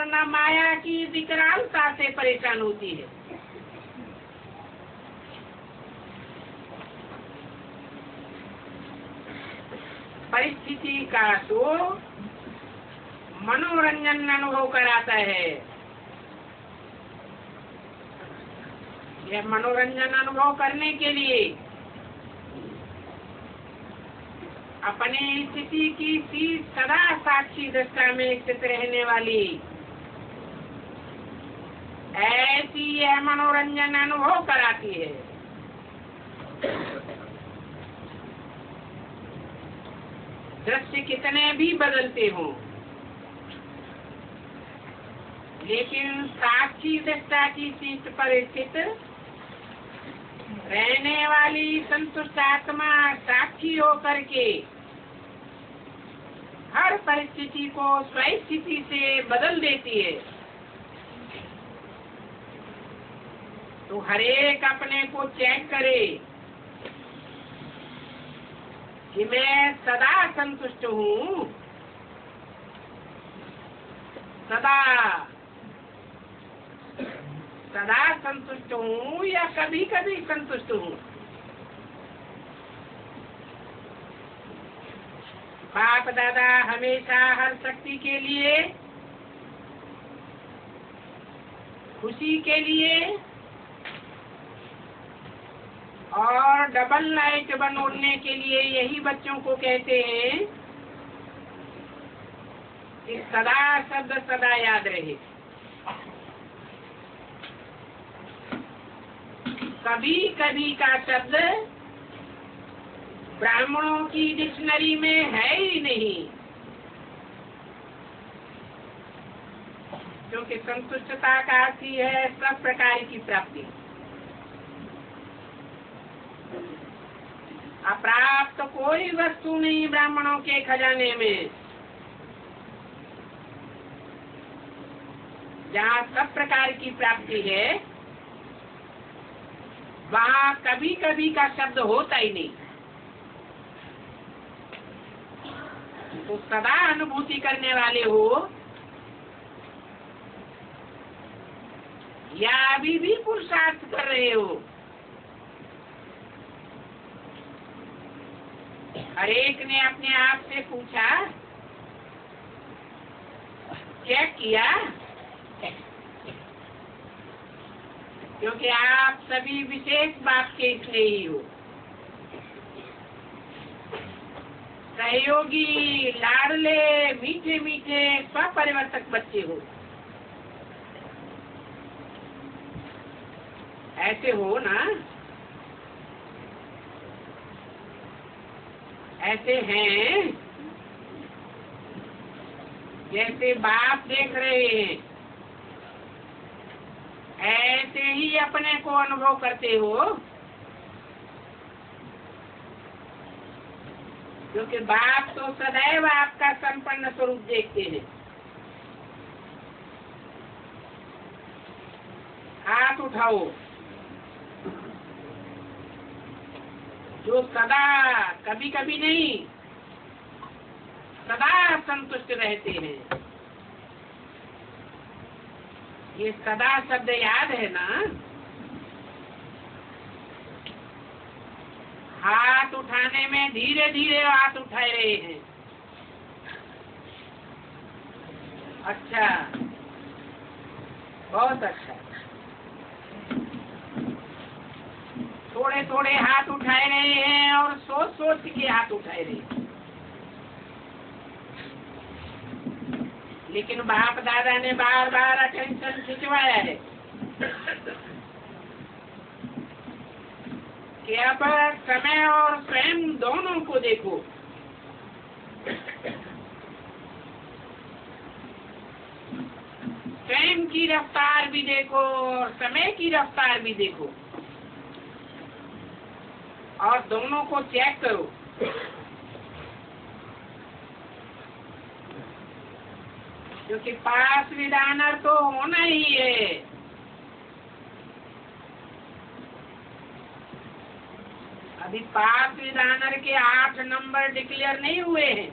न माया की विकरालता से परेशान होती है। परिस्थिति का तो मनोरंजन अनुभव कराता है। यह मनोरंजन अनुभव करने के लिए अपनी स्थिति की सदा साक्षी दशा में स्थित रहने वाली ऐसी यह मनोरंजन अनुभव कराती है। दृश्य कितने भी बदलते हों, लेकिन साक्षी दशा की सीट पर स्थित रहने वाली संतुष्ट आत्मा साक्षी होकर के हर परिस्थिति को स्वस्थिति से बदल देती है। तो हरेक अपने को चेक करे कि मैं सदा संतुष्ट हूँ, सदा संतुष्ट हूँ या कभी कभी संतुष्ट हूँ। बाप दादा हमेशा हर शक्ति के लिए, खुशी के लिए और डबल लाइट बनोड़ने के लिए यही बच्चों को कहते हैं कि सदा शब्द सदा याद रहे। कभी कभी का शब्द ब्राह्मणों की डिक्शनरी में है ही नहीं, क्योंकि संतुष्टता का अर्थ ही है सब प्रकार की प्राप्ति। अप्राप्त कोई वस्तु नहीं ब्राह्मणों के खजाने में, जहाँ सब प्रकार की प्राप्ति है वहाँ कभी कभी का शब्द होता ही नहीं। तो सदा अनुभूति करने वाले हो या अभी भी पुरुषार्थ कर रहे हो, हर एक ने अपने आप से पूछा, क्या किया? क्योंकि आप सभी विशेष बाप के स्नेही हो, सहयोगी, लाडले, मीठे मीठे स्वपरिवर्तक बच्चे हो। ऐसे हो ना? ऐसे हैं जैसे बाप देख रहे हैं, ऐसे ही अपने को अनुभव करते हो, क्योंकि बाप तो सदैव आपका संपन्न स्वरूप देखते हैं। हाथ उठाओ जो सदा, कभी कभी नहीं, सदा संतुष्ट रहते हैं। ये सदा शब्द याद है ना? हाथ उठाने में धीरे धीरे हाथ उठाए रहे हैं। अच्छा, बहुत अच्छा। थोड़े थोड़े हाथ उठाए रहे हैं और सोच सोच के हाथ उठाए रहे हैं। लेकिन बाप दादा ने बार बार अटेंशन खिंचवाया है कि अब समय और स्वयं दोनों को देखो। स्वयं की रफ्तार भी देखो और समय की रफ्तार भी देखो, और दोनों को चेक करो। क्योंकि पास विधानर तो होना ही है। अभी पास विधानर के 8 नंबर डिक्लेयर नहीं हुए हैं।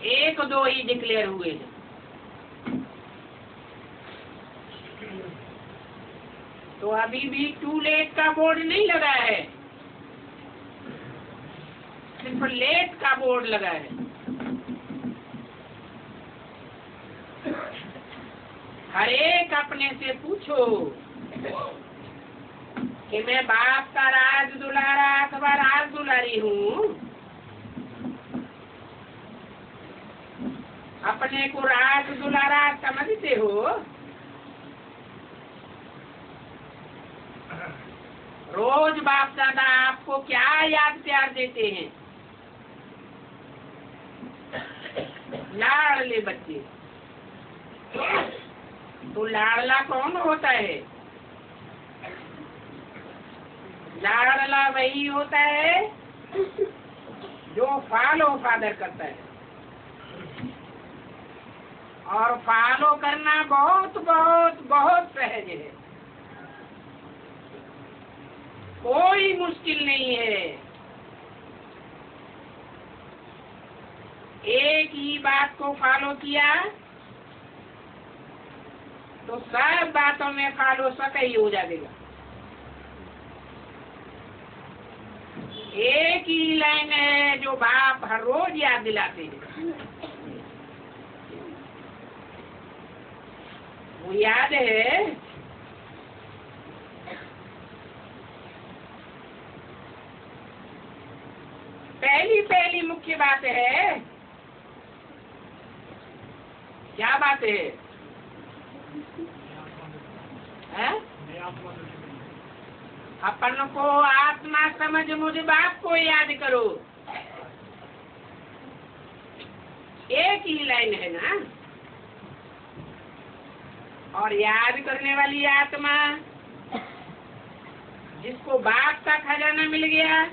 एक दो ही डिक्लेयर हुए हैं। तो अभी भी टू लेट का बोर्ड नहीं लगा है, सिर्फ लेट का बोर्ड लगा है। हर एक अपने से पूछो कि मैं बाप का राज दुलारा अथवा राज दुलारी हूँ। अपने को राज दुलारा समझते हो? रोज बाप दादा आपको क्या याद प्यार देते हैं? लाडले बच्चे। तो लाडला कौन होता है? लाडला वही होता है जो फॉलो फादर करता है। और फॉलो करना बहुत बहुत बहुत सहज है, कोई मुश्किल नहीं है। एक ही बात को फॉलो किया तो सब बातों में फॉलो सही हो जाएगा। एक ही लाइन है जो बाप हर रोज याद दिलाते हैं, वो याद है पहली मुख्य बात है। क्या बात है? अपन को आत्मा समझ मुझ बाप को याद करो। एक ही लाइन है ना। और याद करने वाली आत्मा जिसको बाप का खजाना मिल गया,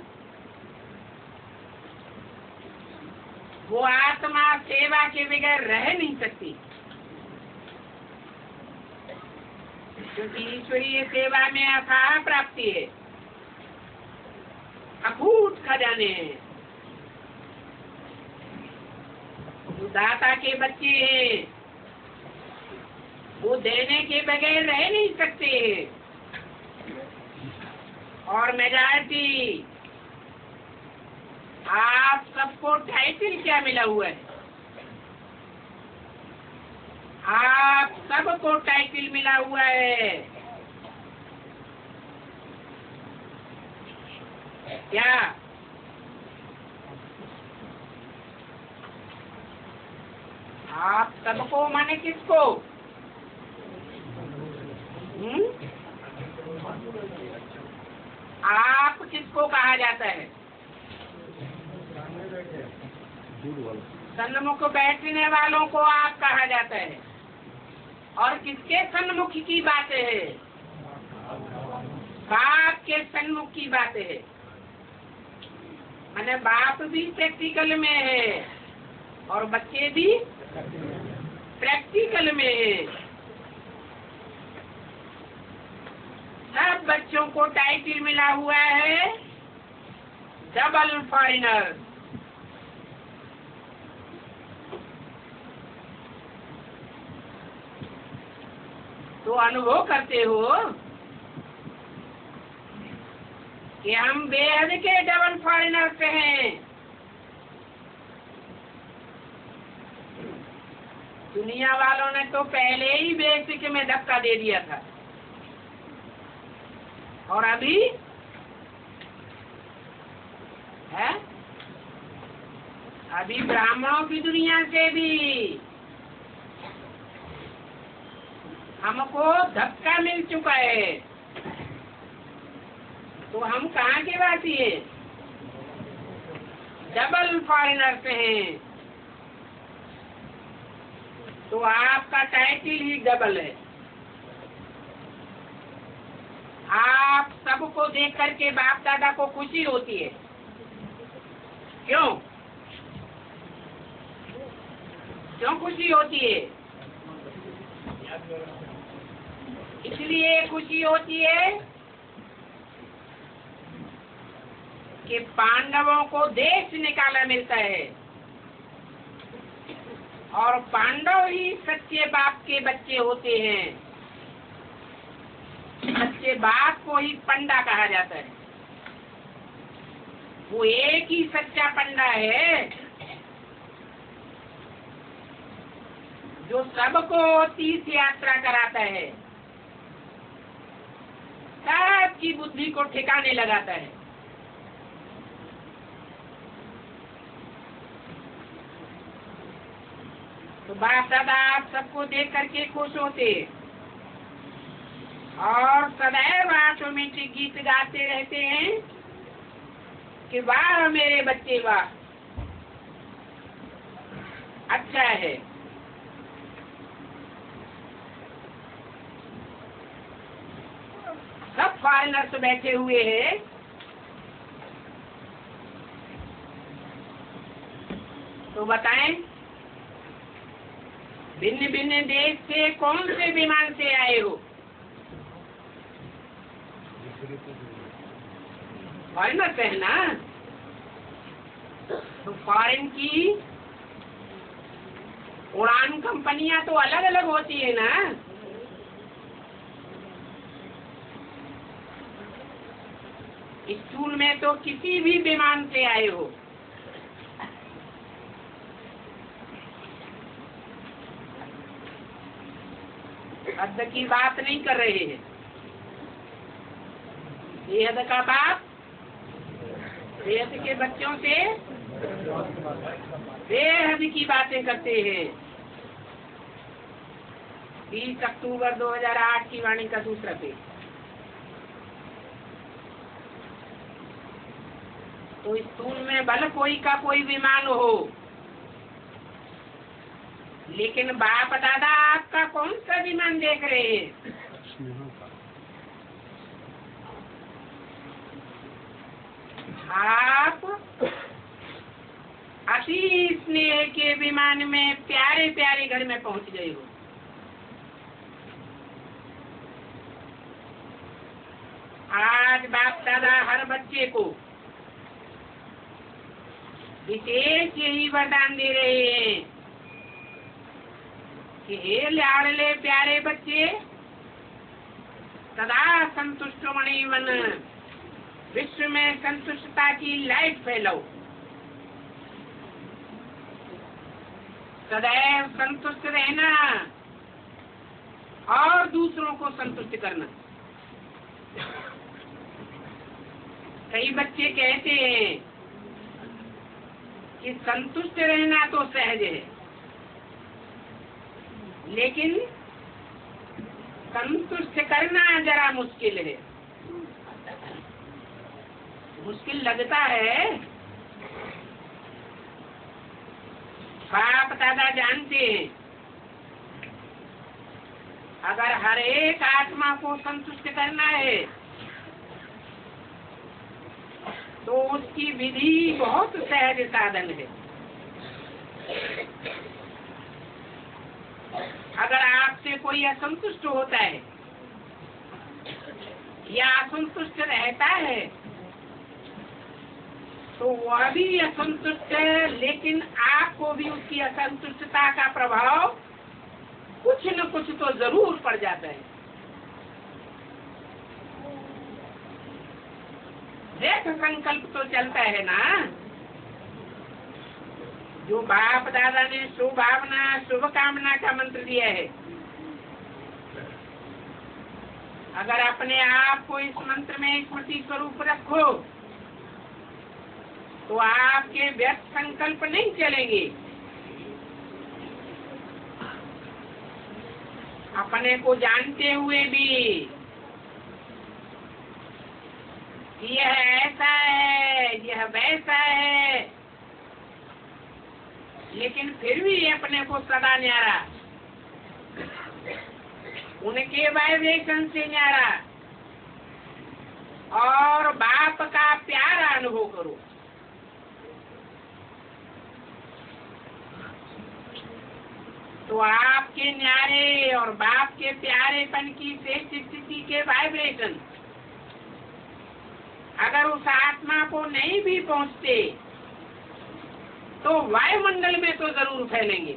वो आत्मा सेवा के बगैर रह नहीं सकती, क्योंकि ईश्वरीय सेवा में अथाह प्राप्ति है, अकूट खजाने हैं। जो दाता के बच्चे हैं वो देने के बगैर रह नहीं सकते। और मेजॉरिटी आप सबको टाइटल क्या मिला हुआ है? आप सबको टाइटल मिला हुआ है। क्या? आप सबको माने किसको? आप किसको कहा जाता है? सन्मुख बैठने वालों को आप कहा जाता है। और किसके सन्मुख की बातें है? बाप के सन्मुख की बातें है। माने बाप भी प्रैक्टिकल में है और बच्चे भी प्रैक्टिकल में है। सब बच्चों को टाइटल मिला हुआ है डबल फॉरेनर। तो अनुभव करते हो कि हम बेहद के डबल फॉरेनर से हैं। दुनिया वालों ने तो पहले ही बेसिक में धक्का दे दिया था, और अभी है, अभी ब्राह्मणों की दुनिया से भी हमको धक्का मिल चुका है। तो हम कहाँ के वासी हैं? डबल फॉरेनर से हैं। तो आपका टाइटल ही डबल है। आप सबको देख करके बाप दादा को खुशी होती है। क्यों? क्यों खुशी होती है? इसलिए खुशी होती है कि पांडवों को देश निकाला मिलता है। और पांडव ही सच्चे बाप के बच्चे होते हैं। सच्चे बाप को ही पंडा कहा जाता है। वो एक ही सच्चा पंडा है जो सबको तीर्थ यात्रा कराता है, सबकी बुद्धि को ठिकाने लगाता है। तो बाप दादा आप सबको देख करके खुश होते और सदैव ऑटोमेटिक गीत गाते रहते हैं कि वाह मेरे बच्चे वाह, अच्छा है। सब फॉरेनर्स बैठे हुए हैं, तो बताएं भिन्न भिन्न देश से कौन से विमान से आए हो? फॉरेनर्स है ना। तो फॉरेन की उड़ान कंपनियां तो अलग अलग होती है ना। स्कूल में तो किसी भी विमान से आए हो, हद की बात नहीं कर रहे हैं। बेहद का बाप बेहद के बच्चों से बेहद की बातें करते हैं। 20 अक्टूबर 2008 की वाणी का दूसरा पेज। तो स्कूल में भले कोई का कोई विमान हो, लेकिन बाप दादा आपका कौन सा विमान देख रहे हैं? आप अति स्नेह के विमान में प्यारे प्यारे घर में पहुंच गए हो। आज बाप दादा हर बच्चे को विशेष यही वरदान दे रहे हैं कि हे लाडले प्यारे बच्चे, सदा संतुष्ट मणि बन विश्व में संतुष्टता की लाइट फैलाओ। सदैव संतुष्ट रहना और दूसरों को संतुष्ट करना। कई बच्चे कहते हैं कि संतुष्ट रहना तो सहज है, लेकिन संतुष्ट करना जरा मुश्किल है। मुश्किल लगता है। बाप दादा जानते हैं अगर हर एक आत्मा को संतुष्ट करना है तो उसकी विधि बहुत सहज साधन है। अगर आपसे कोई असंतुष्ट होता है या असंतुष्ट रहता है तो वह भी असंतुष्ट है, लेकिन आपको भी उसकी असंतुष्टता का प्रभाव कुछ न कुछ तो जरूर पड़ जाता है। देख संकल्प तो चलता है ना। जो बाप दादा ने शुभ भावना शुभ कामना का मंत्र दिया है, अगर अपने आप को इस मंत्र में स्मृति स्वरूप रखो तो आपके व्यर्थ संकल्प नहीं चलेंगे। अपने को जानते हुए भी यह ऐसा है यह वैसा है, लेकिन फिर भी अपने को सदा न्यारा, उनके वाइब्रेशन से न्यारा और बाप का प्यारा अनुभव करो। तो आपके न्यारे और बाप के प्यारेपन की श्रेष्ठ स्थिति के वाइब्रेशन अगर उस आत्मा को नहीं भी पहुंचते तो वायुमंडल में तो जरूर फैलेंगे।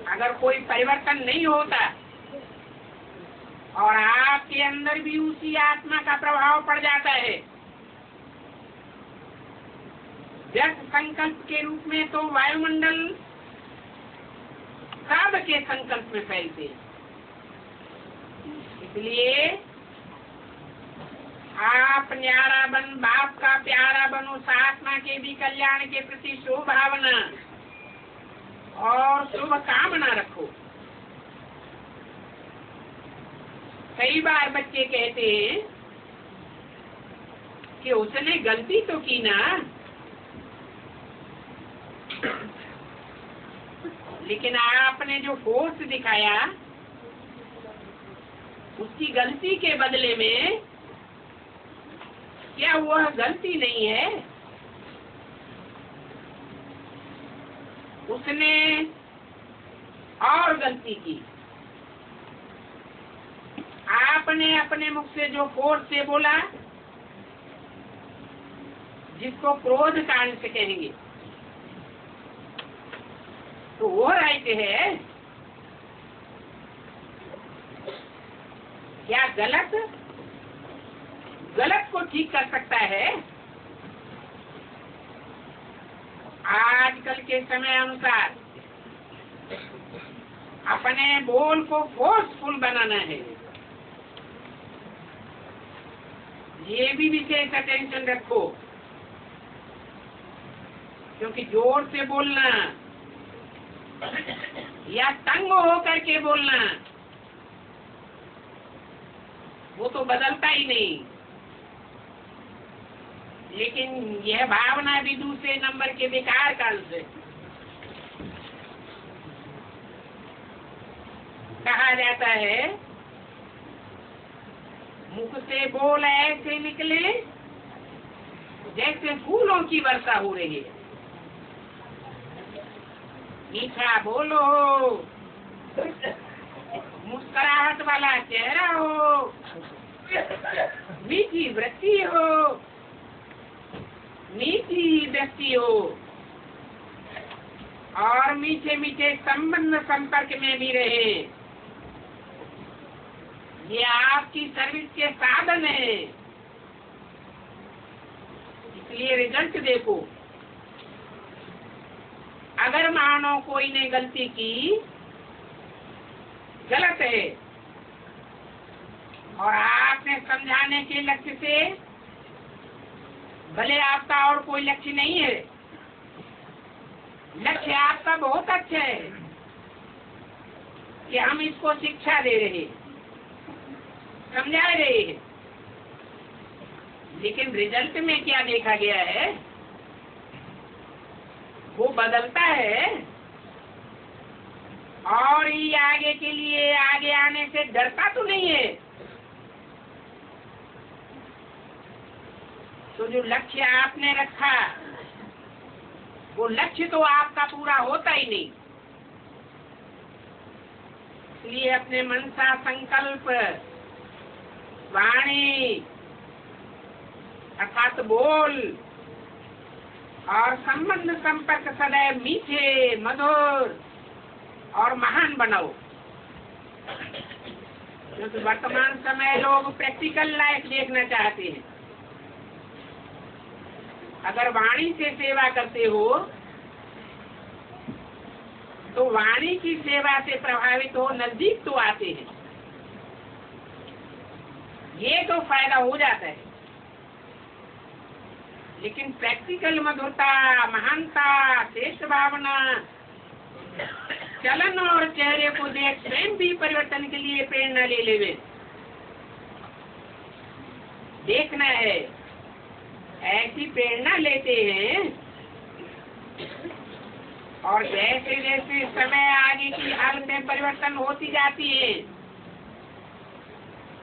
अगर कोई परिवर्तन नहीं होता और आपके अंदर भी उसी आत्मा का प्रभाव पड़ जाता है, व्यक्त संकल्प के रूप में, तो वायुमंडल सबके संकल्प में फैलते हैं। इसलिए आप न्यारा बन, बाप का प्यारा बनो, उस आत्मा के भी कल्याण के प्रति शुभ भावना और शुभ कामना रखो। कई बार बच्चे कहते हैं कि उसने गलती तो की ना, लेकिन आपने जो फोर्स दिखाया उसकी गलती के बदले में क्या वह गलती नहीं है? उसने और गलती की। आपने अपने मुख से जो फोर्स से बोला, जिसको क्रोध कांड से कहेंगे, तो वो राइट है। क्या गलत को ठीक कर सकता है? आजकल के समय अनुसार अपने बोल को फोर्सफुल बनाना है। ये भी विशेष अटेंशन रखो, क्योंकि जोर से बोलना या तंग होकर के बोलना वो तो बदलता ही नहीं, लेकिन यह भावना भी दूसरे नंबर के विकार का अंश है। कहा जाता है मुख से बोल ऐसे निकले जैसे फूलों की वर्षा हो रही है। मीठा बोलो, मुस्कुराहट वाला चेहरा हो, मीठी वृत्ति हो, मीठी दृष्टि हो और मीठे मीठे संबंध संपर्क में भी रहे। ये आपकी सर्विस के साधन है। इसलिए रिजल्ट देखो। अगर मानो कोई ने गलती की, गलत है, और आपने समझाने के लक्ष्य से, भले आपका और कोई लक्ष्य नहीं है, लक्ष्य आपका बहुत अच्छा है कि हम इसको शिक्षा दे रहे हैं, समझा रहे हैं, लेकिन रिजल्ट में क्या देखा गया है? वो बदलता है और ये आगे के लिए आगे आने से डरता तो नहीं है। तो जो लक्ष्य आपने रखा, वो लक्ष्य तो आपका पूरा होता ही नहीं। इसलिए अपने मनसा संकल्प, वाणी अर्थात बोल और संबंध संपर्क सदैव मीठे, मधुर और महान बनाओ। क्योंकि वर्तमान समय लोग प्रैक्टिकल लाइफ देखना चाहते हैं। अगर वाणी से सेवा करते हो तो वाणी की सेवा से प्रभावित हो नजदीक तो आते हैं, ये तो फायदा हो जाता है। लेकिन प्रैक्टिकल मधुरता, महानता, श्रेष्ठ भावना, चलन और चेहरे को देख स्वयं भी परिवर्तन के लिए प्रेरणा ले लेवे, देखना है। ऐसी प्रेरणा लेते हैं और जैसे जैसे समय आगे की हालत में परिवर्तन होती जाती है,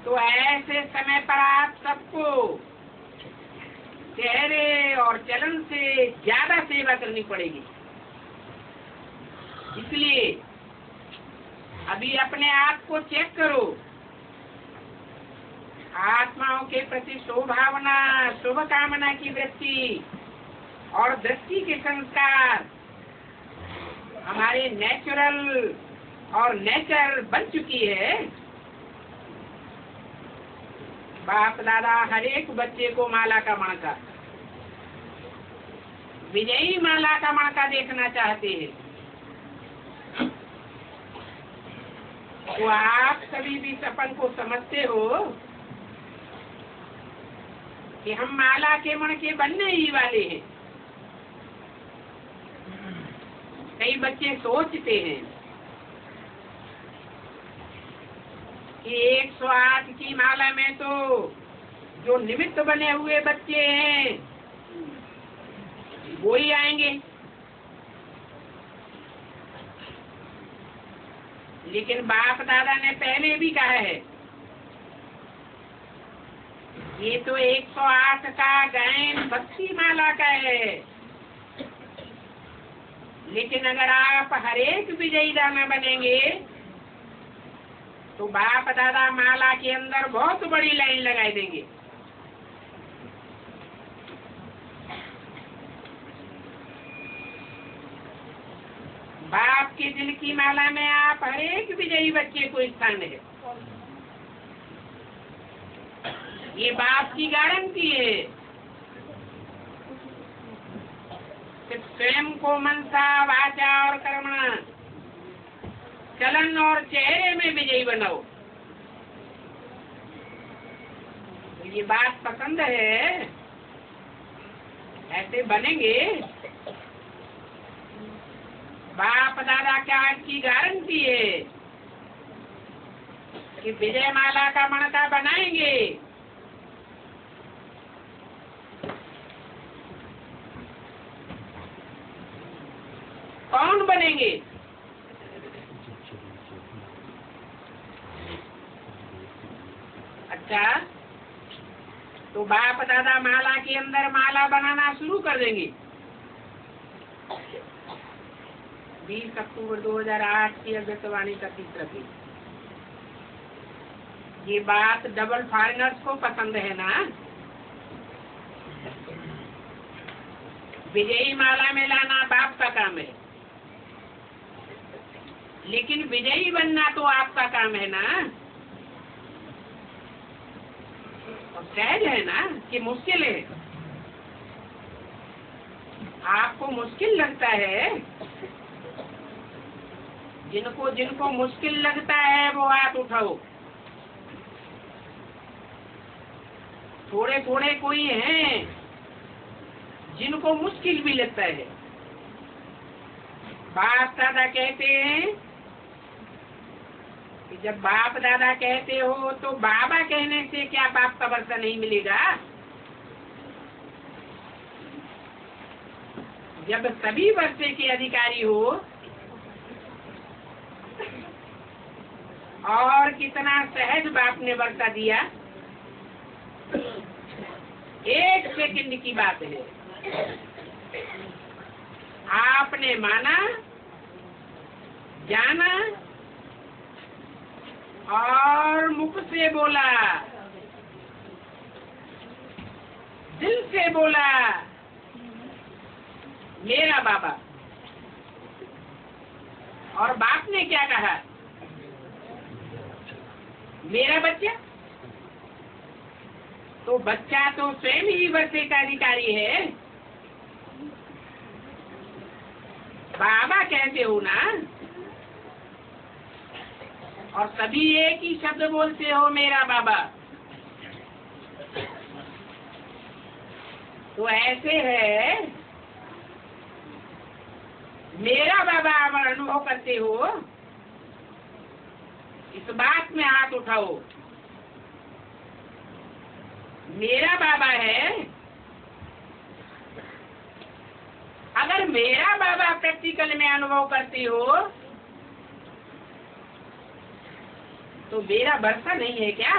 तो ऐसे समय पर आप सबको चेहरे और चलन से ज्यादा सेवा करनी पड़ेगी। इसलिए अभी अपने आप को चेक करो। आत्माओं के प्रति शुभ भावना, शुभ कामना की वृत्ति और दृष्टि के संस्कार हमारे नेचुरल और नेचर बन चुकी है। बाप दादा हर एक बच्चे को माला का मणका, विजयी माला का मणका देखना चाहते हैं। तो आप कभी भी सपन को समझते हो कि हम माला के मणके बनने ही वाले हैं। कई बच्चे सोचते हैं कि 108 की माला में तो जो निमित्त बने हुए बच्चे हैं वो ही आएंगे, लेकिन बाप दादा ने पहले भी कहा है ये तो 108 का गायन भक्ति माला का है। लेकिन अगर आप हर एक विजयी दाना बनेंगे तो बाप दादा माला के अंदर बहुत बड़ी लाइन लगाई देंगे। बाप के दिल की माला में आप हर एक विजयी बच्चे को स्थान है। ये बाप की गारंटी है। सिर्फ स्वयं को मनसा वाचा और कर्मणा, चलन और चेहरे में विजयी बनाओ। तो ये बात पसंद है, ऐसे बनेंगे। बाप दादा क्या की गारंटी है कि विजय माला का मणका बनाएंगे। कौन बनेंगे? अच्छा, तो बाप दादा माला के अंदर माला बनाना शुरू कर देंगे। 20 अक्टूबर 2008 की अगस्तवाणी का तीसरा पेज। ये बात डबल फॉरेनर्स को पसंद है ना। विजयी माला में लाना बाप का काम है, लेकिन विजयी बनना तो आपका काम है ना। और सहज है ना कि मुश्किल है? आपको मुश्किल लगता है। जिनको जिनको मुश्किल लगता है वो हाथ उठाओ। थोड़े थोड़े कोई हैं जिनको मुश्किल भी लगता है। बाप दादा कहते हैं कि जब बाप दादा कहते हो तो बाबा कहने से क्या बाप का वर्षा नहीं मिलेगा? जब सभी वर्षे के अधिकारी हो और कितना सहज बाप ने वर्षा दिया। 1 सेकंड की बात है। आपने माना, जाना और मुख से बोला, दिल से बोला मेरा बाबा। और बाप ने क्या कहा? मेरा बच्चा। तो बच्चा तो स्वयं ही वर्षे का अधिकारी है। बाबा कहते हो ना, और सभी एक ही शब्द बोलते हो मेरा बाबा। तो ऐसे है, मेरा बाबा आप अनुभव करते हो। इस बात में हाथ उठाओ। मेरा बाबा है। अगर मेरा बाबा प्रैक्टिकल में अनुभव करती हो तो मेरा वर्षा नहीं है क्या?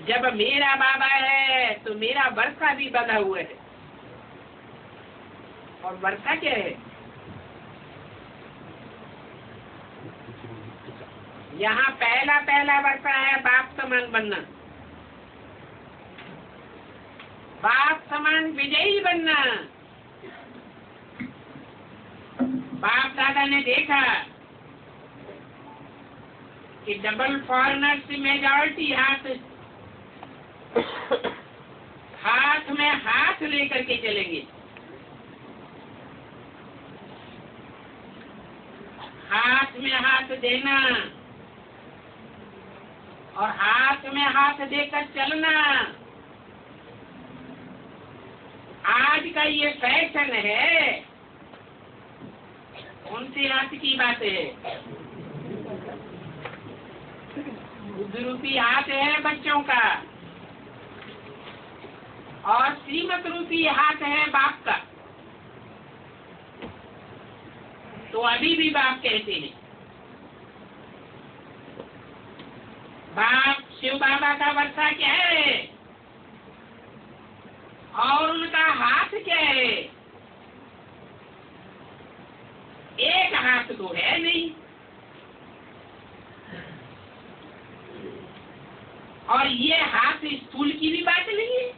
जब मेरा बाबा है तो मेरा वर्षा भी बंधा हुआ है। और वर्षा क्या है? यहाँ पहला वर्षा है बाप समान बनना, बाप समान विजयी बनना। बाप दादा ने देखा कि डबल फॉरेनर्स मेजॉरिटी हाथ में हाथ लेकर के चलेंगे। हाथ में हाथ देना और हाथ में हाथ देकर चलना, आज का ये फैशन है। कौन सी हाथ की बात है? बुद्धि रूपी हाथ है बच्चों का और श्रीमत रूपी हाथ है बाप का। तो अभी भी बाप कहते हैं, बाप शिव बाबा का वर्षा क्या है और उनका हाथ क्या है? एक हाथ तो है नहीं। और ये हाथ स्थूल की भी बात नहीं है।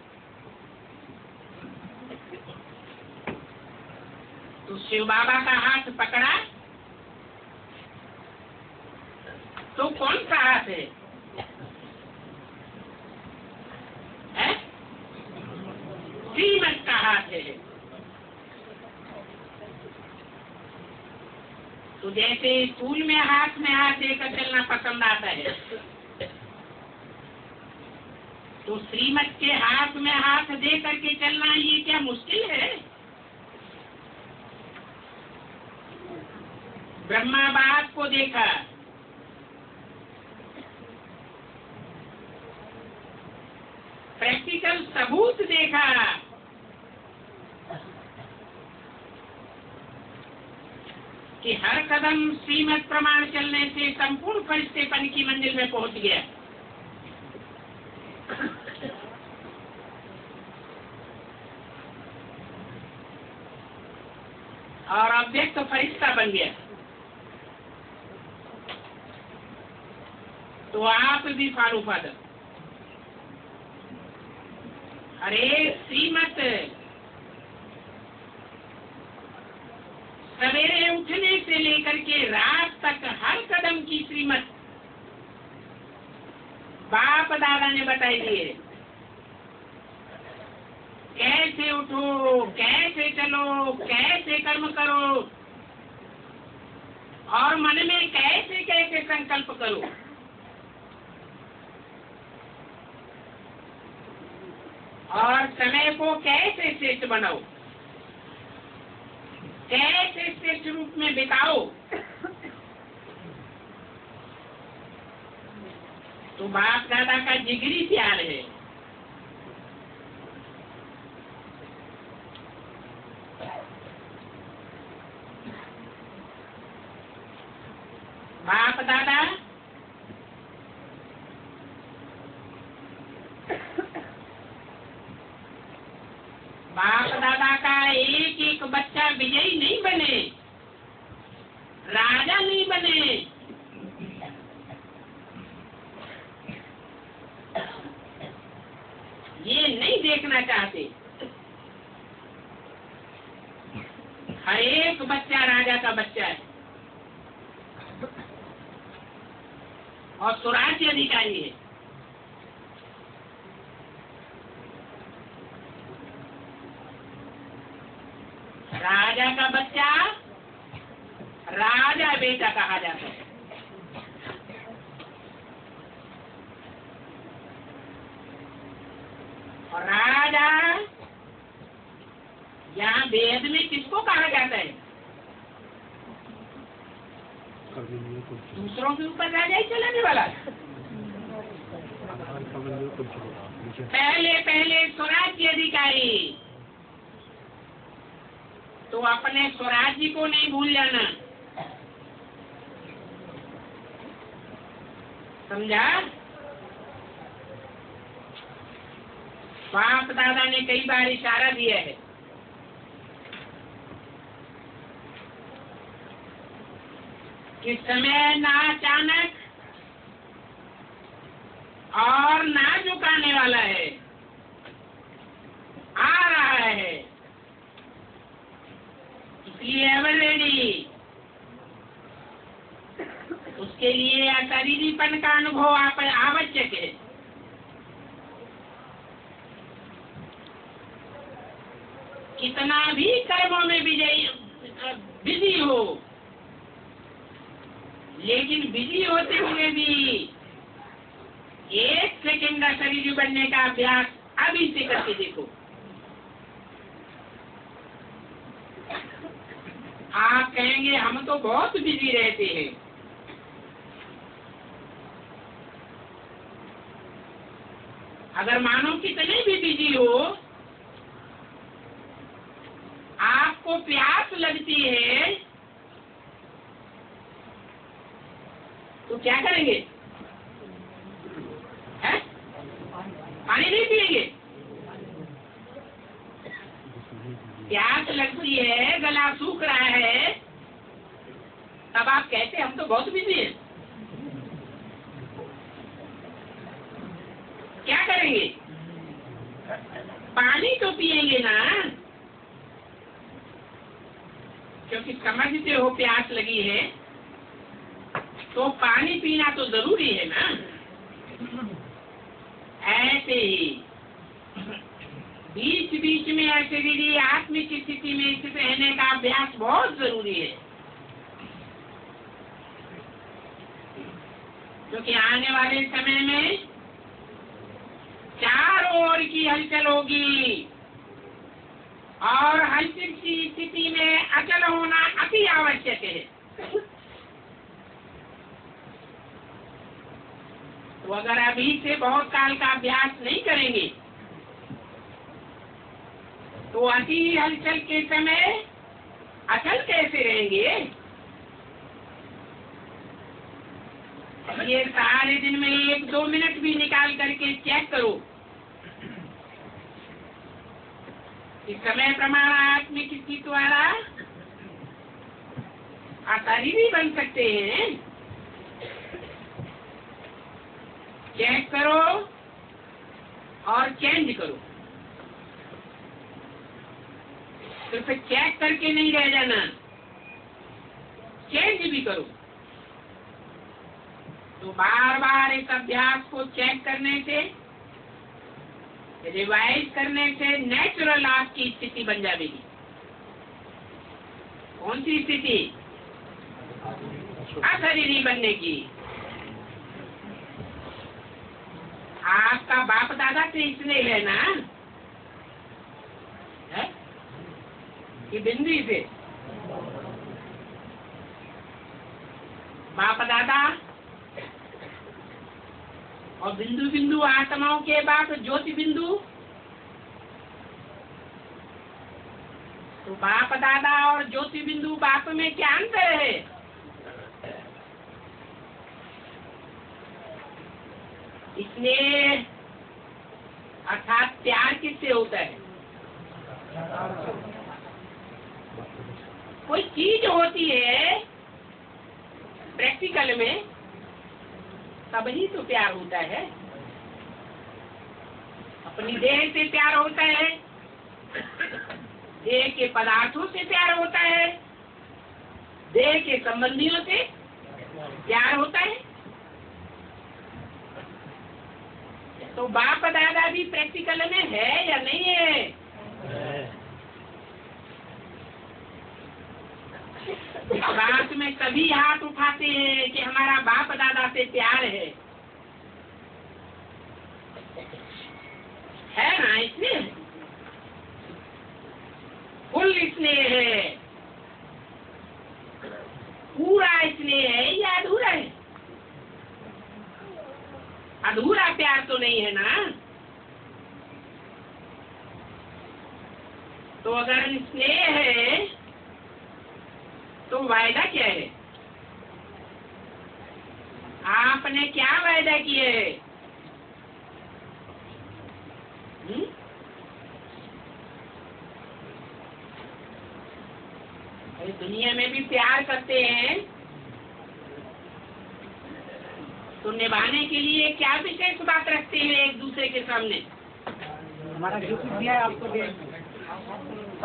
तो शिव बाबा का हाथ पकड़ा तो कौन सा हाथ है? श्रीमत का हाथ है। तो जैसे स्कूल में हाथ देकर चलना पसंद आता है, तो श्रीमत के हाथ में हाथ दे करके चलना ये क्या मुश्किल है? ब्रह्मा बाप को देखा, प्रैक्टिकल सबूत देखा, कि हर कदम श्रीमत प्रमाण चलने से संपूर्ण फरिश्तेपन की मंजिल में पहुंच गया। और अव्यक्त फरिश्ता बन गया। तो आप भी फारू फादर, अरे श्रीमत सवेरे उठने से लेकर के रात तक हर कदम की श्रीमत बाप दादा ने बताई दी है। कैसे उठो, कैसे चलो, कैसे कर्म करो और मन में कैसे कैसे संकल्प करो। और समय को कैसे श्रेष्ठ बनाओ, कैसे श्रेष्ठ रूप में बिताओ। तो बाप दादा का जिगरी प्यार है। बाप दादा का एक एक बच्चा विजयी नहीं बने, राजा नहीं बने, ये नहीं देखना चाहते। हर एक बच्चा राजा का बच्चा है और स्वराज्य अधिकारी है। राजा का बच्चा राजा बेटा कहा जाता है। और राजा यहाँ वेद में किसको कहा जाता है? दूसरों के ऊपर राजा ही चलाने वाला। पहले स्वराज्य अधिकारी। तो अपने स्वराज्य को नहीं भूल जाना, समझा? बाप दादा ने कई बार इशारा दिया है कि समय ना अचानक और ना झुकाने वाला है, आ रहा है। इसलिए एवर रेडी, इसके लिए अशरीरीपन का अनुभव आवश्यक है। कितना भी कर्मों में बिजी हो, लेकिन बिजी होते हुए भी 1 सेकंड अशरीरी बनने का अभ्यास अभी से करके देखो। आप कहेंगे हम तो बहुत बिजी रहते हैं। अगर मानो कितने भी बिजी हो, आपको प्यास लगती है तो क्या करेंगे? है? पानी नहीं पिएंगे? प्यास लगती है, गला सूख रहा है, तब आप कहते हम तो बहुत बिजी हैं। क्या करेंगे? पानी तो पिएंगे ना, क्योंकि समझते हो प्यास लगी है तो पानी पीना तो जरूरी है ना। ऐसे ही बीच बीच में अशरीरी आत्मिक स्थिति में स्थित रहने का अभ्यास बहुत जरूरी है, क्योंकि आने वाले समय में चारों ओर की हलचल होगी और हलचल की स्थिति में अचल होना अति आवश्यक है। तो अगर अभी से बहुत काल का अभ्यास नहीं करेंगे तो अति हलचल के समय अचल कैसे रहेंगे? ये सारे दिन में 1-2 मिनट भी निकाल करके चेक करो। इस समय प्रमाण आत्मिक स्थिति द्वारा अशरीरी बन सकते हैं। चेक करो और चेंज करो। सिर्फ चेक करके नहीं रह जाना, चेंज भी करो। तो बार बार इस अभ्यास को चेक करने से, रिवाइज करने से नेचुरल आपकी स्थिति बन जाएगी। कौन सी स्थिति? अशरीरी बनने की। आपका बाप दादा से इसलिए है ना, है? कि बिंदु से बाप दादा और बिंदु बिंदु आत्माओं के बाप ज्योति बिंदु। तो बाप दादा और ज्योति बिंदु बाप में क्या अंतर है? इसलिए अर्थात प्यार किससे होता है? कोई चीज होती है प्रैक्टिकल में, तब ही तो प्यार होता है। अपनी देह से प्यार होता है, देह के पदार्थों से प्यार होता है, देह के संबंधियों से प्यार होता है। तो बाप दादा भी प्रैक्टिकल में है या नहीं है? बात में सभी हाथ उठाते हैं कि हमारा बाप दादा से प्यार है ना? इसलिए फुल स्नेह है, पूरा स्नेह है या अधूरा है? अधूरा प्यार तो नहीं है ना। तो अगर स्नेह है तो वायदा क्या है? आपने क्या वायदा किए है? दुनिया में भी प्यार करते हैं तो निभाने के लिए क्या विशेष बात रखते हैं एक दूसरे के सामने? हमारा जो कुछ दिया है आपको दे।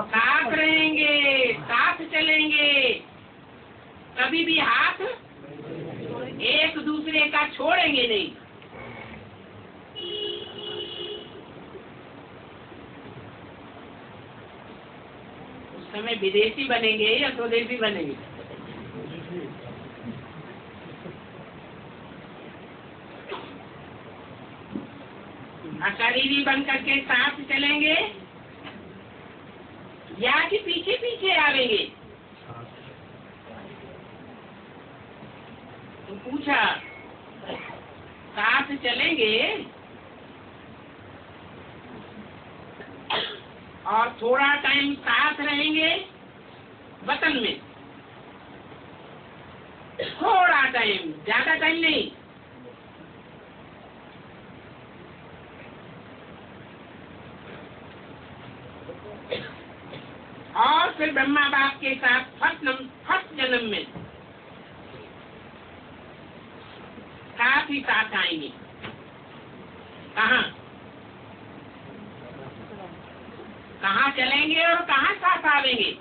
साथ रहेंगे, साथ चलेंगे, कभी भी हाथ एक दूसरे का छोड़ेंगे नहीं। उस समय विदेशी बनेंगे या स्वदेशी बनेंगे? अशरीरी बन करके साथ चलेंगे या कि पीछे पीछे आवेंगे? तो पूछा, साथ चलेंगे और थोड़ा टाइम साथ रहेंगे वतन में, थोड़ा टाइम, ज्यादा टाइम नहीं। और फिर ब्रह्मा बाप के साथ फर्स्ट जन्म में साथ ही साथ आएंगे। कहाँ कहाँ चलेंगे और कहाँ साथ आवेंगे?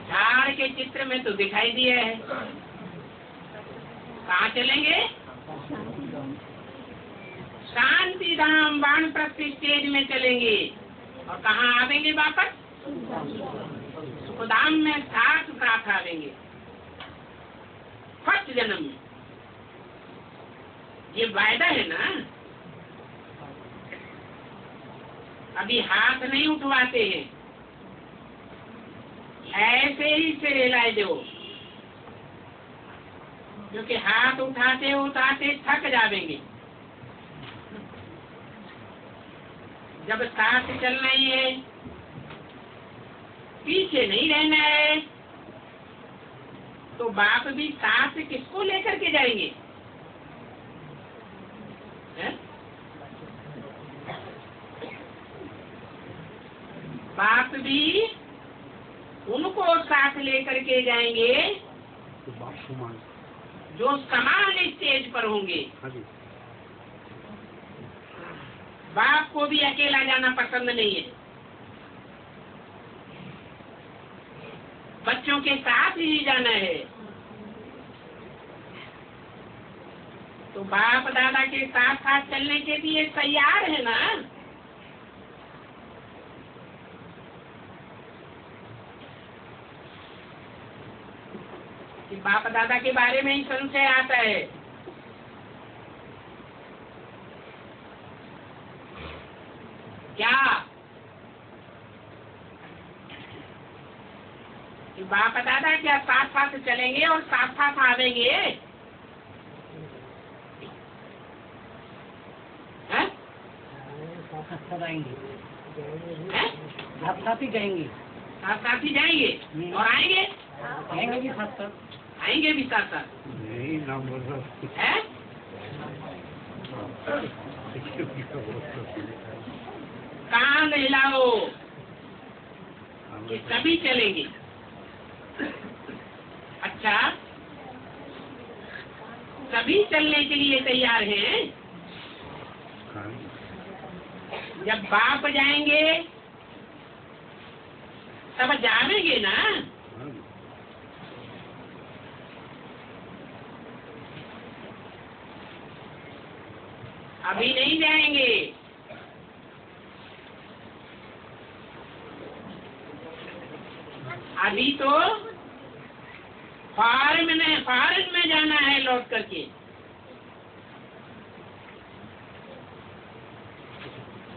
झाड़ के चित्र में तो दिखाई दिया है। कहाँ चलेंगे? शांति धाम वानप्रस्थी स्टेज में चलेंगे और कहाँ आवेंगे वापस? सुखधाम में साथ साथ आवेंगे फर्स्ट जन्म में। ये वायदा है ना। अभी हाथ नहीं उठवाते हैं, ऐसे ही से हिलाए दो, क्योंकि हाथ उठाते उठाते थक जावेंगे। जब साथ चलना ही है, पीछे नहीं रहना है, तो बाप भी साथ किसको लेकर के जाएंगे? बाप भी उनको साथ लेकर के जाएंगे जो समान स्टेज पर होंगे। बाप को भी अकेला जाना पसंद नहीं है, बच्चों के साथ ही जाना है। तो बाप दादा के साथ साथ चलने के लिए तैयार है ना। कि बाप दादा के बारे में ही संशय आता है। क्या कि बाप दादा क्या साथ साथ चलेंगे और साथ साथ आवेंगे? साथ साथ ही जाएंगे, साथ साथ ही जाएंगे और आएंगे भी साथ साथ, आएंगे भी साथ साथ। कान हिलाओ कि सभी चलेंगे। अच्छा, सभी चलने के लिए तैयार हैं। जब बाप जाएंगे तब जावेंगे ना। अभी नहीं जाएंगे। अभी तो फॉरेन में जाना है लौट करके।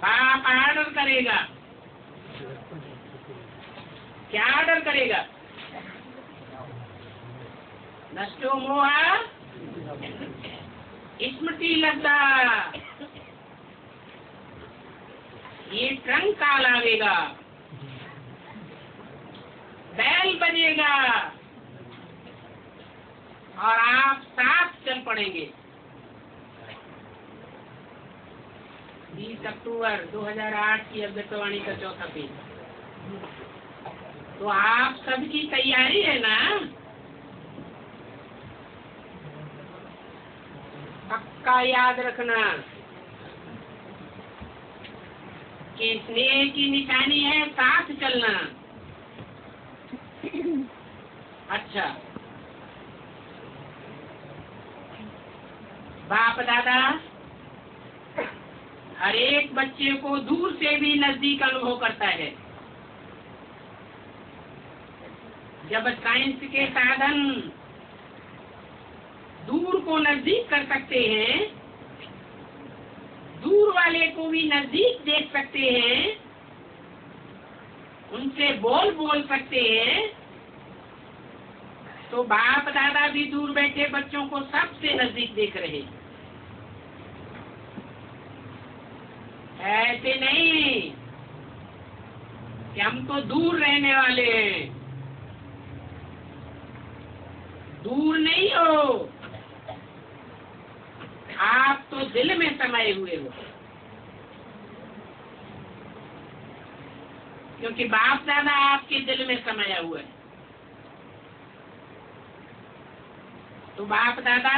बाप ऑर्डर करेगा। क्या ऑर्डर करेगा? नष्टो मोहा स्मृति लब्धा। ये ट्रंक काल आवेगा, बैल बजेगा और आप साथ चल पड़ेंगे। 20 अक्टूबर 2008 की अभ्यर्थवाणी का चौथा पेज। तो आप सबकी तैयारी है ना? पक्का याद रखना कि स्नेह की निशानी है साथ चलना। अच्छा, बाप दादा हर एक बच्चे को दूर से भी नजदीक अनुभव करता है। जब साइंस के साधन दूर को नजदीक कर सकते हैं, दूर वाले को भी नजदीक देख सकते हैं, उनसे बोल सकते हैं, तो बाप दादा भी दूर बैठे बच्चों को सबसे नजदीक देख रहे। ऐसे नहीं कि हम तो दूर रहने वाले हैं। दूर नहीं हो, आप तो दिल में समाये हुए हो, क्योंकि बाप दादा आपके दिल में समाया हुआ है। तो बाप दादा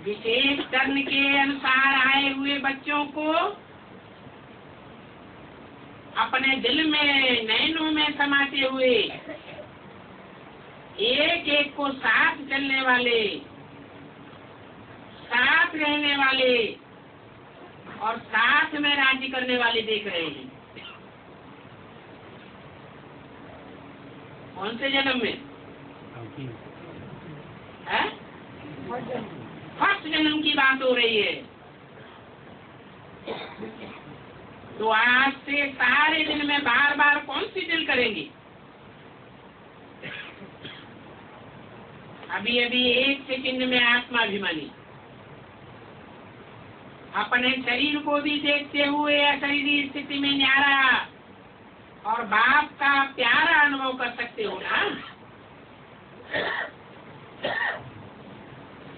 विशेष कर्म के अनुसार आए हुए बच्चों को अपने दिल में, नैनों में समाते हुए एक एक को साथ चलने वाले, साथ रहने वाले और साथ में राज्य करने वाले देख रहे हैं। कौन से जन्म में? फर्स्ट जन्म की बात हो रही है। तो आज से सारे दिन में बार बार कौन सी दिल करेंगे? अभी अभी एक सेकंड में आत्माभिमानी अपने शरीर को भी देखते हुए अशरीरी स्थिति में न्यारा और बाप का प्यारा अनुभव कर सकते हो ना।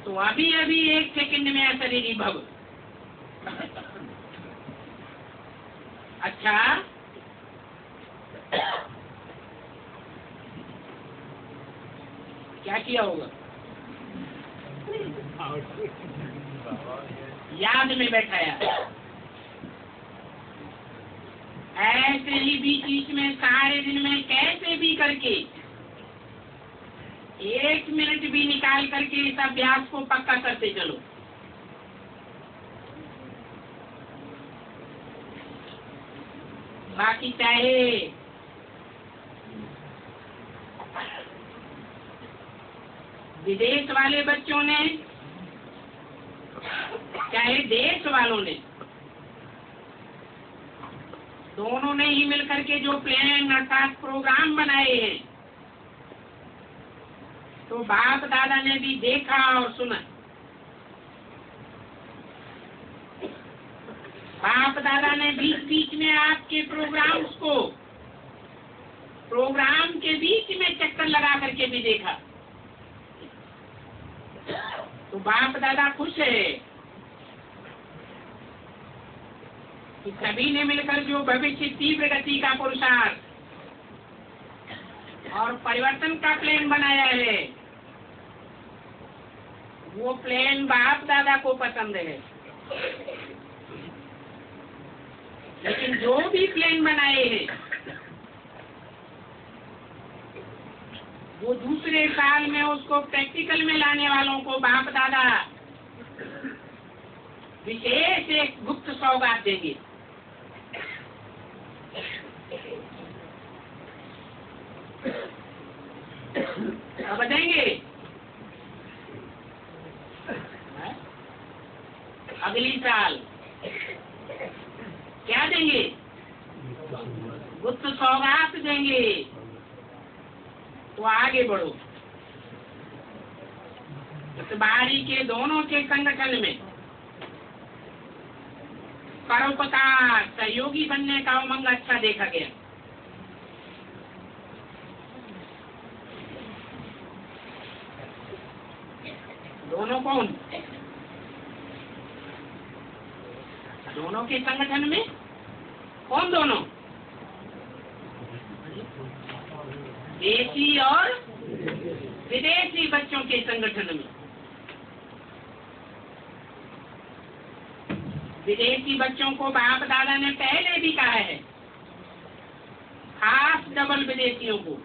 तो अभी अभी एक सेकंड में अशरीरी भव। अच्छा, क्या किया होगा? याद में बैठाया। ऐसे ही बीच में सारे दिन में कैसे भी करके 1 मिनट भी निकाल करके इस अभ्यास को पक्का करते चलो। बाकी चाहे विदेश वाले बच्चों ने, चाहे देश वालों ने, दोनों ने ही मिलकर के जो प्लान अर्थात प्रोग्राम बनाए हैं, तो बाप दादा ने भी देखा और सुना। बाप दादा ने बीच बीच में आपके प्रोग्राम्स को, प्रोग्राम के बीच में चक्कर लगा करके भी देखा। तो बाप दादा खुश है कि सभी ने मिलकर जो भविष्य तीव्र गति का पुरुषार्थ और परिवर्तन का प्लान बनाया है, वो प्लान बाप दादा को पसंद है। लेकिन जो भी प्लान बनाए हैं, वो दूसरे साल में उसको प्रैक्टिकल में लाने वालों को बाप दादा विशेष एक गुप्त सौगात देंगे। अब देंगे अगली साल क्या देंगे? गुप्त सौगात देंगे। तो आगे बढ़ो। इस बारी के दोनों के संगठन में परोपकार सहयोगी बनने का उमंग अच्छा देखा गया। दोनों कौन? दोनों के संगठन में कौन? दोनों देशी और विदेशी बच्चों के संगठन में। विदेशी बच्चों को बाप दादा ने पहले भी कहा है, खास डबल विदेशियों को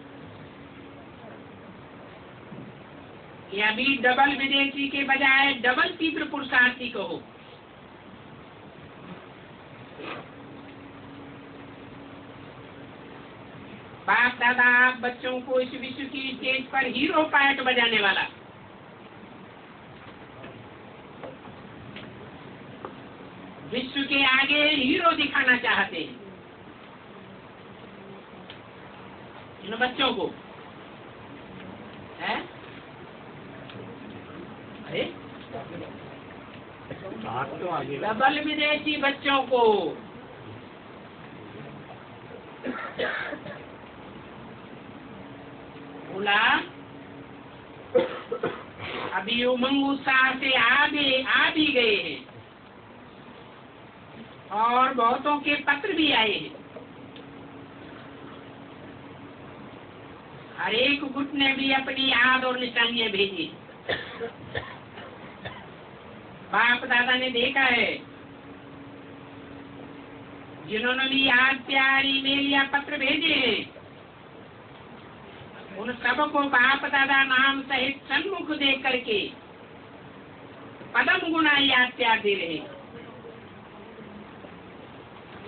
कि अभी डबल विदेशी के बजाय डबल तीव्र पुरुषार्थी कहो। बाप दादा आप बच्चों को इस विश्व की स्टेज पर हीरो पार्ट बजाने वाला, विश्व के आगे हीरो दिखाना चाहते हैं इन बच्चों को, है? अरे डबल विदेशी बच्चों को बोला अभी उमंग उत्साह से आ भी गए हैं और बहुतों के पत्र भी आए हैं। हर एक गुट ने भी अपनी याद और निशानियां भेजी। बाप दादा ने देखा है जिन्होंने भी याद प्यार ईमेल या पत्र भेजे हैं, उन सबको बाप दादा नाम सहित सन्मुख देख करके पदम गुना याद प्यार दे रहे।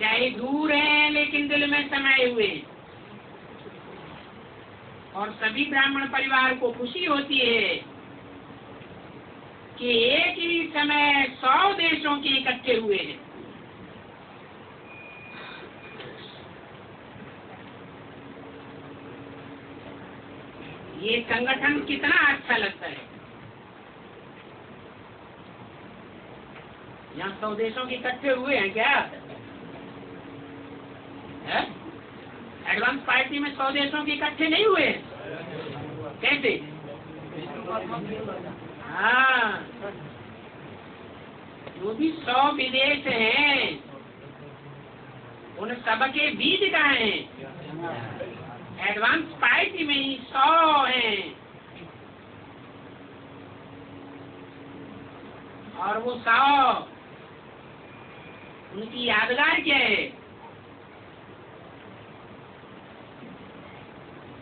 चाहे दूर हैं लेकिन दिल में समाये हुए, और सभी ब्राह्मण परिवार को खुशी होती है कि एक ही समय 100 देशों के इकट्ठे हुए हैं। ये संगठन कितना अच्छा लगता है। यहाँ 100 देशों के इकट्ठे हुए हैं क्या? एडवांस पार्टी में 100 देशों के इकट्ठे नहीं हुए? कैसे? हाँ, जो भी 100 विदेश हैं उन सबके बीज कहाँ हैं? एडवांस पार्टी में ही 100 हैं, और वो 100 उनकी यादगार क्या है?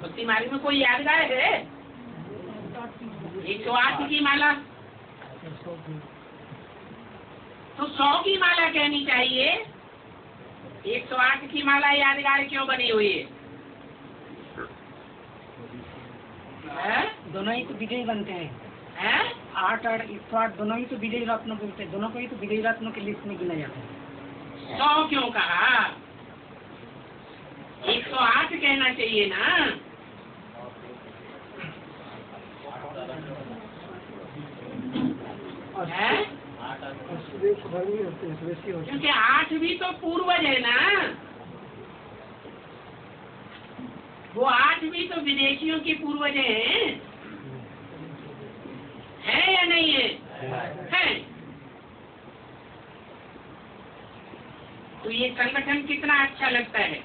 भक्ति मार्ग में कोई यादगार है? 108 की माला, तो 100 की माला कहनी चाहिए। 108 की माला यादगार क्यों बनी हुई है? दोनों ही तो विजयी बनते हैं। 8 और 108 दोनों ही तो विजयी रत्न बोलते हैं, दोनों को ही तो विजयी रत्नों की लिस्ट में गिना जाता है। 100 क्यों कहा? 108 कहना चाहिए ना। है? क्योंकि 8 भी तो पूर्वज है ना, वो 8 भी तो विदेशियों के पूर्वज हैं, है या नहीं है? है। तो ये संगठन कितना अच्छा लगता है।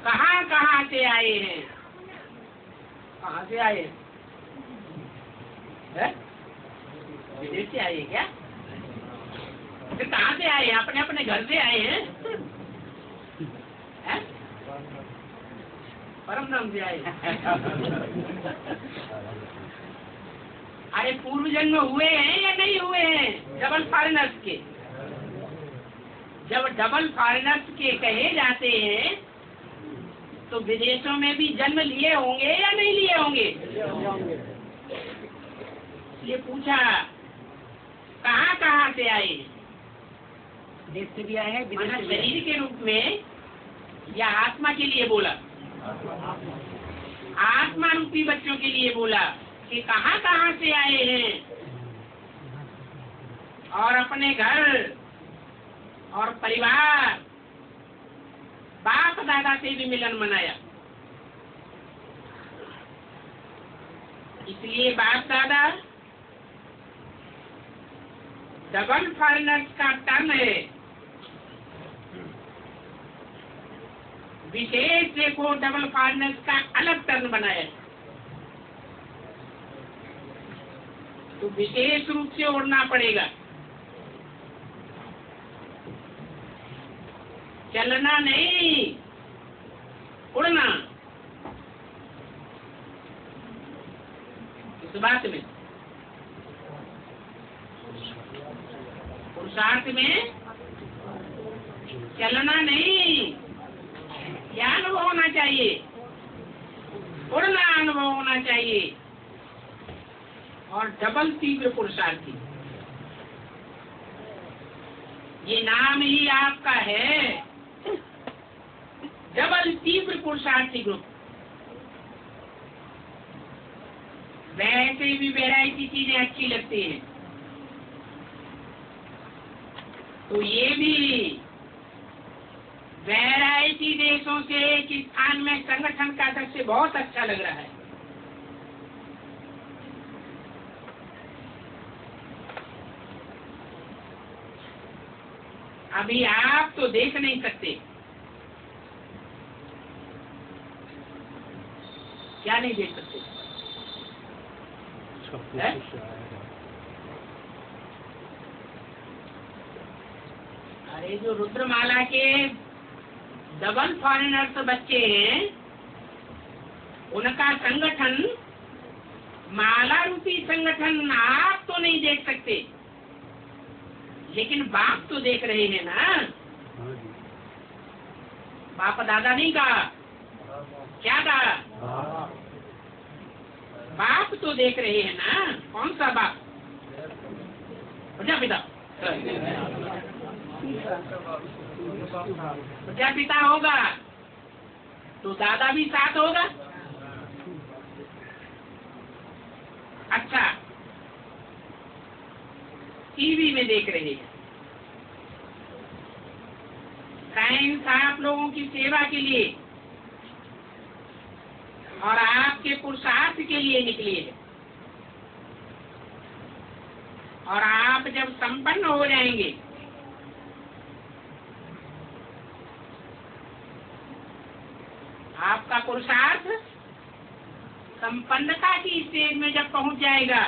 कहाँ कहाँ से आए हैं? कहाँ से आए हैं? विदेश से आए क्या? फिर कहाँ से आए हैं? अपने अपने घर से आए हैं? परम धाम से आए। अरे पूर्व जन्म हुए हैं या नहीं हुए हैं डबल फॉरेनर्स के? जब डबल फॉरेनर्स के कहे जाते हैं तो विदेशों में भी जन्म लिए होंगे या नहीं लिए होंगे? ये पूछा कहाँ कहाँ से आए? देश से भी आए हैं, विदेश से भी आए शरीर के रूप में या आत्मा के लिए बोला? आत्मा रूपी बच्चों के लिए बोला कि कहाँ कहाँ से आए हैं, और अपने घर और परिवार बाप दादा से भी मिलन मनाया। इसलिए बाप दादा डबल फॉरेनर्स का टर्म है। विशेष देखो डबल फॉरेनर्स का अलग टर्म बनाया, तो विशेष रूप से उड़ना पड़ेगा, चलना नहीं, उड़ना। उस बात में, पुरुषार्थ में चलना नहीं, क्या अनुभव होना चाहिए, पूर्ण अनुभव होना चाहिए, और डबल तीव्र पुरुषार्थी। ये नाम ही आपका है, डबल तीव्र पुरुषार्थी ग्रुप। वैसे भी वैरायटी चीजें अच्छी लगती हैं, तो ये भी वैरायटी देशों से एक स्थान में संगठन का दृश्य बहुत अच्छा लग रहा है। अभी आप तो देख नहीं सकते, क्या नहीं देख सकते है? अरे जो रुद्रमाला के डबल फॉरेनर्स बच्चे हैं, उनका संगठन, माला रूपी संगठन आप तो नहीं देख सकते, लेकिन बाप तो देख रहे हैं ना। बाप दादा नहीं कहा, क्या कहा? बाप तो देख रहे हैं ना। कौन सा बाप? प्रजापिता। प्रजापिता होगा तो दादा भी साथ होगा। अच्छा, टीवी में देख रहे हैं, साइंस आप लोगों की सेवा के लिए और आपके पुरुषार्थ के लिए निकली है, और आप जब संपन्न हो जाएंगे आपका पुरुषार्थ संपन्नता की स्टेज में जब पहुंच जाएगा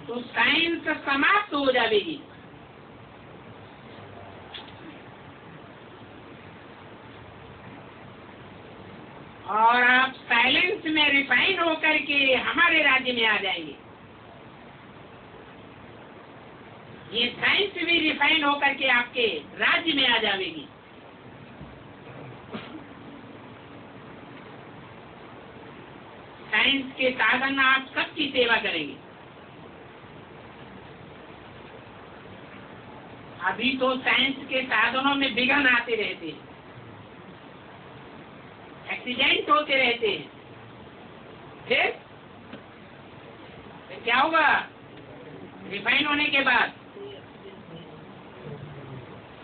तो साइंस समाप्त हो जाएगी। और आप साइलेंस में रिफाइन होकर के हमारे राज्य में आ जाएंगे। ये साइंस भी रिफाइन होकर के आपके राज्य में आ जाएगी। साइंस के साधन आप सबकी सेवा करेंगे। अभी तो साइंस के साधनों में विघ्न आते रहते हैं, एक्सीडेंट होते रहते हैं, फिर क्या होगा? रिफाइन होने के बाद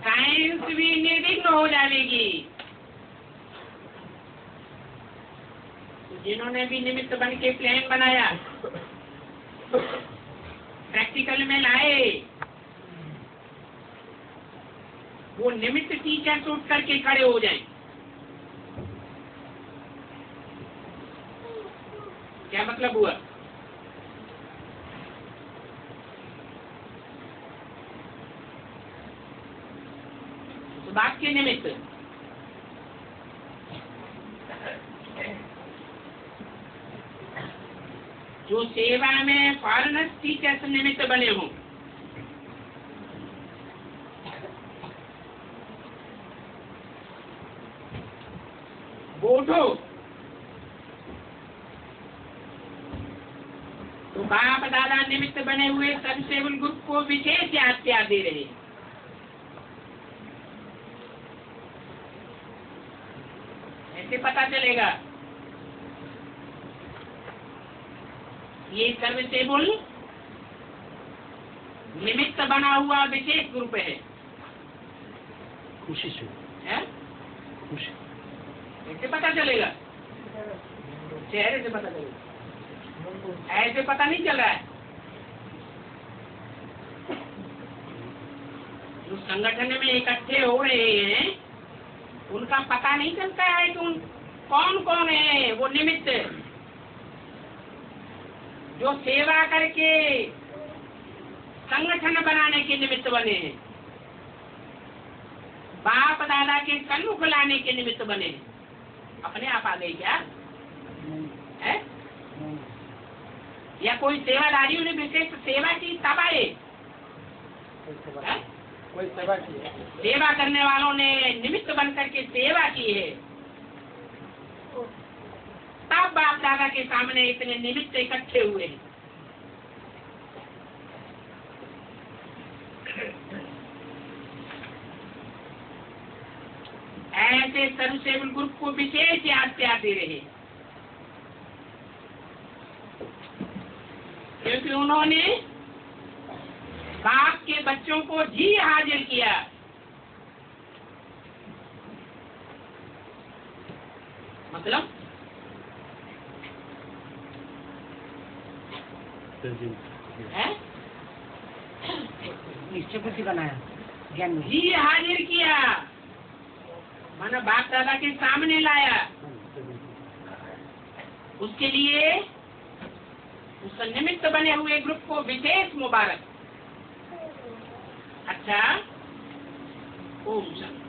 साइंस भी निर्विघ्न हो जाएगी। जिन्होंने भी निमित्त बन के प्लान बनाया, प्रैक्टिकल में लाए, वो निमित्त टीचर उठ करके खड़े हो जाएं। क्या मतलब हुआ? तो बात के निमित्त जो सेवा में फॉरेनर्स टीचर्स निमित्त बने हों, बोधो तो बाप दादा निमित्त बने हुए सबसेबल ग्रुप को विशेष याद प्यार दे रहे हैं। ऐसे पता चलेगा ये सर्वसेबुल निमित्त बना हुआ विशेष ग्रुप है। खुशी से है? खुशी ऐसे पता चलेगा, चेहरे से पता चलेगा, ऐसे पता नहीं चल रहा है। जो संगठन में इकट्ठे हो रहे हैं उनका पता नहीं चलता है कि कौन कौन है वो निमित्त जो सेवा करके संगठन बनाने के निमित्त बने हैं, बाप दादा के सन्मुख लाने के निमित्त बने हैं। अपने आप आ गए क्या? है? या कोई सेवादारियों ने विशेष सेवा की तब आए। कोई सेवा की, सेवा करने वालों ने निमित्त बनकर के सेवा की है, तब बाप दादा के सामने इतने निमित्त इकट्ठे हुए हैं। ऐसे सर्वसेवक ग्रुप को विशेष याद दे रहे, क्योंकि उन्होंने बाप के बच्चों को जी हाजिर किया। मतलब है निश्चय बुद्धि बनाया, ज्ञान में जी हाजिर किया, माना बाप दादा के सामने लाया। उसके लिए उस निमित्त बने हुए ग्रुप को विशेष मुबारक। अच्छा, ओम शांति।